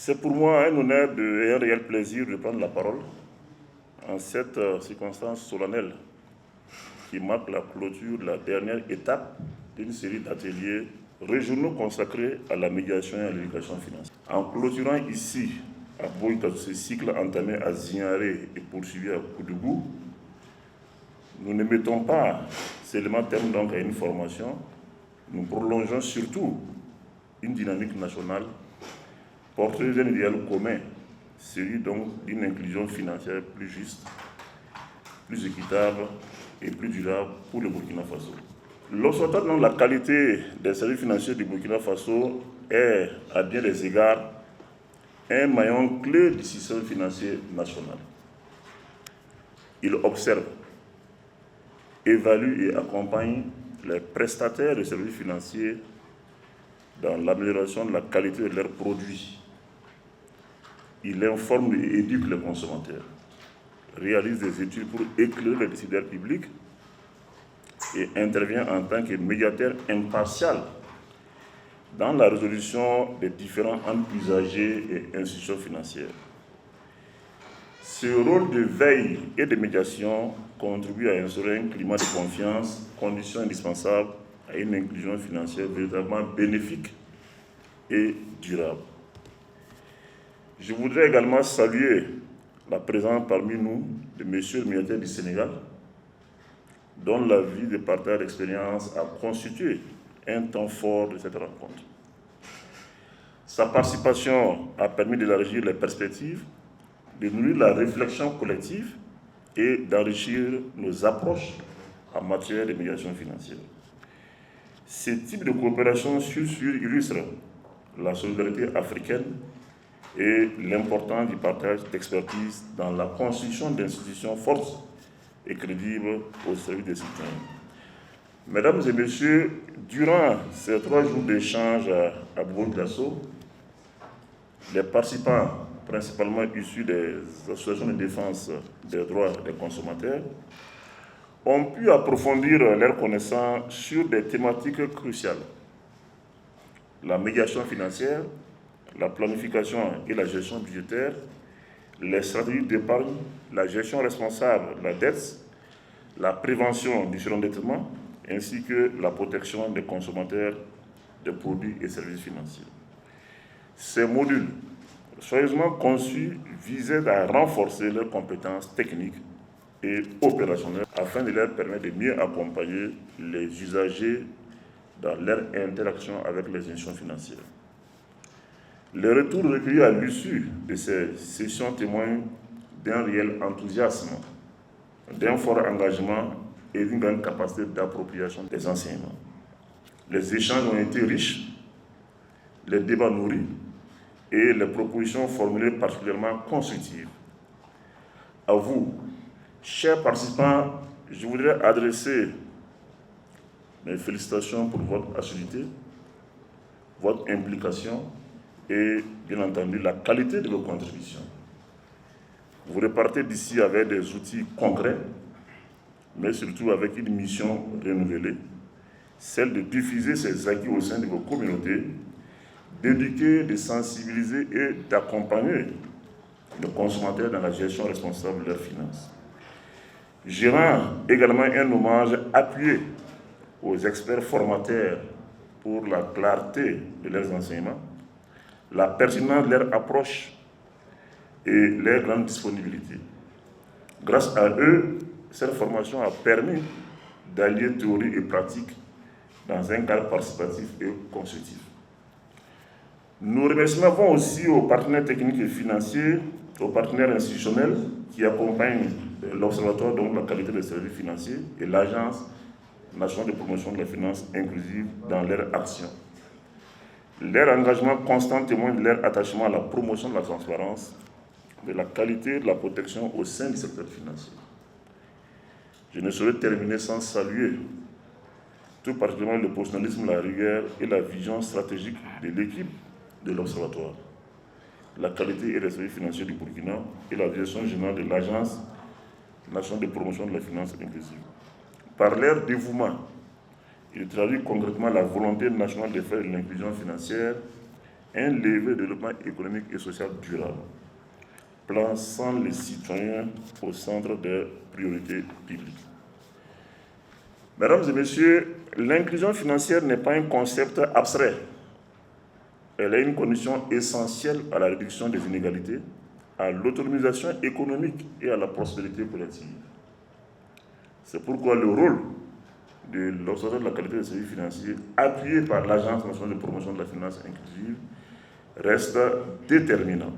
C'est pour moi un honneur et un réel plaisir de prendre la parole en cette circonstance solennelle qui marque la clôture de la dernière étape d'une série d'ateliers régionaux consacrés à la médiation et à l'éducation financière. En clôturant ici, à Boïka, ce cycle entamé à Zignaré et poursuivi à Koudougou, nous ne mettons pas seulement terme donc à une formation, nous prolongeons surtout une dynamique nationale porteuse d'un idéal commun, celui donc d'une inclusion financière plus juste, plus équitable et plus durable pour le Burkina Faso. L'observatoire de la qualité des services financiers du Burkina Faso est, à bien des égards, un maillon clé du système financier national. Il observe, évalue et accompagne les prestataires de services financiers dans l'amélioration de la qualité de leurs produits. Il informe et éduque les consommateurs, réalise des études pour éclairer les décideurs publics et intervient en tant que médiateur impartial dans la résolution des différends entre usagers et institutions financières. Ce rôle de veille et de médiation contribue à instaurer un climat de confiance, condition indispensable à une inclusion financière véritablement bénéfique et durable. Je voudrais également saluer la présence parmi nous de M. le médiateur du Sénégal, dont la vie de partage d'expérience a constitué un temps fort de cette rencontre. Sa participation a permis d'élargir les perspectives, de nourrir la réflexion collective et d'enrichir nos approches en matière de médiation financière. Ce type de coopération illustre la solidarité africaine et l'importance du partage d'expertise dans la construction d'institutions fortes et crédibles au service des citoyens. Mesdames et messieurs, durant ces 3 jours d'échange à Bourg-Gasso, les participants, principalement issus des associations de défense des droits des consommateurs, ont pu approfondir leurs connaissances sur des thématiques cruciales. La médiation financière, la planification et la gestion budgétaire, les stratégies d'épargne, la gestion responsable de la dette, la prévention du surendettement, ainsi que la protection des consommateurs de produits et services financiers. Ces modules, soigneusement conçus, visaient à renforcer leurs compétences techniques et opérationnelles afin de leur permettre de mieux accompagner les usagers dans leur interaction avec les institutions financières. Les retours recueillis à l'issue de ces sessions témoignent d'un réel enthousiasme, d'un fort engagement et d'une grande capacité d'appropriation des enseignements. Les échanges ont été riches, les débats nourris et les propositions formulées particulièrement constructives. À vous, chers participants, je voudrais adresser mes félicitations pour votre assiduité, votre implication et, bien entendu, la qualité de vos contributions. Vous repartez d'ici avec des outils concrets, mais surtout avec une mission renouvelée, celle de diffuser ces acquis au sein de vos communautés, d'éduquer, de sensibiliser et d'accompagner les consommateurs dans la gestion responsable de leurs finances. Je rends également un hommage appuyé aux experts formateurs pour la clarté de leurs enseignements, la pertinence de leur approche et leur grande disponibilité. Grâce à eux, cette formation a permis d'allier théorie et pratique dans un cadre participatif et constructif. Nos remerciements vont aussi aux partenaires techniques et financiers, aux partenaires institutionnels qui accompagnent l'Observatoire de la qualité des services financiers et l'Agence nationale de promotion de la finance inclusive dans leur action. Leur engagement constant témoigne de leur attachement à la promotion de la transparence, de la qualité et de la protection au sein du secteur financier. Je ne saurais terminer sans saluer tout particulièrement le professionnalisme, la rigueur et la vision stratégique de l'équipe de l'Observatoire, la qualité et les services financiers du Burkina et la direction générale de l'Agence nationale de promotion de la finance inclusive. Par leur dévouement, ils traduisent concrètement la volonté nationale de faire de l'inclusion financière un levier de développement économique et social durable, plaçant les citoyens au centre des priorités publiques. Mesdames et messieurs, l'inclusion financière n'est pas un concept abstrait. Elle est une condition essentielle à la réduction des inégalités, à l'autonomisation économique et à la prospérité collective. C'est pourquoi le rôle de l'Observatoire de la qualité des services financiers, appuyé par l'Agence nationale de promotion de la finance inclusive, reste déterminant.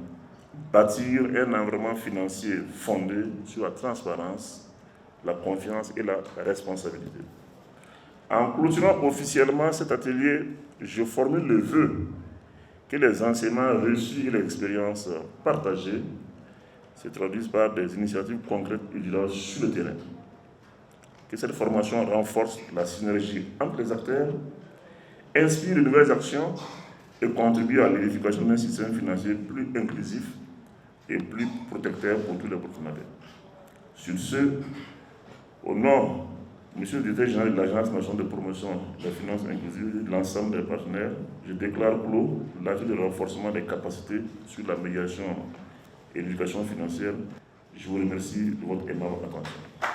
Bâtir un environnement financier fondé sur la transparence, la confiance et la responsabilité. En clôturant officiellement cet atelier, je formule le vœu que les enseignements reçus et les expériences partagées se traduisent par des initiatives concrètes et durables sur le terrain. Que cette formation renforce la synergie entre les acteurs, inspire de nouvelles actions et contribue à l'édification d'un système financier plus inclusif et plus protecteur pour tous les professionnels. Sur ce, au nom Monsieur le directeur général de l'Agence nationale de promotion de la finance inclusive et de l'ensemble des partenaires, je déclare clos l'avis de renforcement des capacités sur l'amélioration et l'éducation financière. Je vous remercie de votre aimable attention.